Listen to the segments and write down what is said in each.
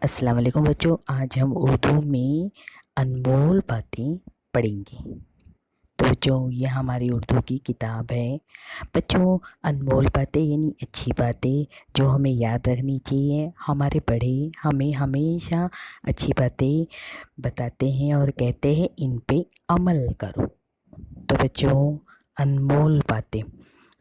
السلام علیکم بچوں، آج ہم اردو میں انمول باتیں پڑھیں گے۔ تو بچوں یہ ہماری اردو کی کتاب ہے۔ بچوں انمول باتیں یعنی اچھی باتیں جو ہمیں یاد رکھنی چاہیے۔ ہمارے بڑے ہمیں ہمیشہ اچھی باتیں بتاتے ہیں اور کہتے ہیں ان پہ عمل کرو۔ تو بچوں انمول باتیں،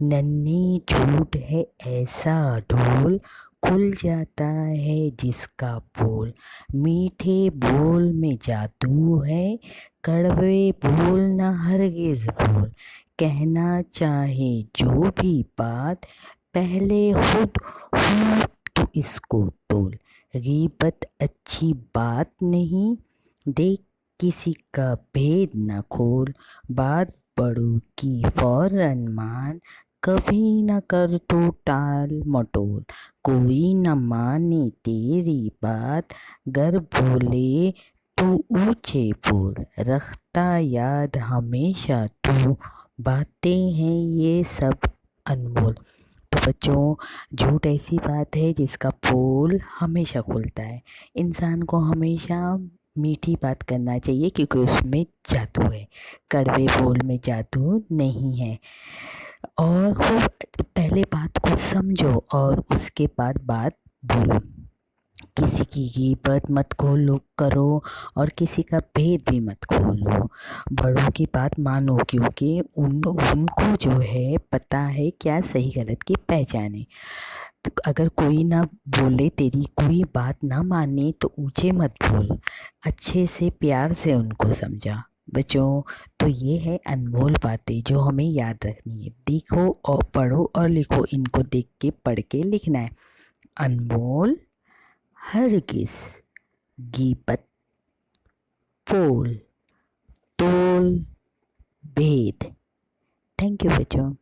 ننھی جھوٹ ہے ایسا ڈھول، کھل جاتا ہے جس کا بول، میٹھے بول میں جادو ہے، کڑوے بول نہ ہرگز بول، کہنا چاہے جو بھی بات، پہلے خود ہو تو اس کو تول، غیبت اچھی بات نہیں، دیکھ کسی کا بھید نہ کھول، بات بڑوں کی فوراً مان، کبھی نہ کر تو ٹال مٹول، کوئی نہ مانے تیری بات، گر بولے تو اونچے بول، رکھتا یاد ہمیشہ تو، باتیں ہیں یہ سب انمول۔ تو بچوں جھوٹ ایسی بات ہے جس کا پول ہمیشہ کھلتا ہے۔ انسان کو ہمیشہ میٹھی بات کرنا چاہیے کیونکہ اس میں جادو ہے، کڑوے بول میں جادو نہیں ہے۔ اور خوب پہلے بات کو سمجھو اور اس کے بعد بات بولو، کسی کی غیبت مت کھولو کرو اور کسی کا بھید بھی مت کھولو، بڑوں کی بات مانو کیونکہ ان کو جو ہے پتہ ہے کیا صحیح غلط کی پہچان ہے۔ اگر کوئی نہ بولے، تیری کوئی بات نہ مانے تو اونچے مت بول، اچھے سے پیار سے ان کو سمجھا۔ بچوں تو یہ ہے انمول باتیں جو ہمیں یاد رکھنی ہے۔ دیکھو اور پڑھو اور لکھو، ان کو دیکھ کے پڑھ کے لکھنا ہے۔ انمول، ہرگز، غیبت، پول، تول، بھید۔ تھینک یو بچوں۔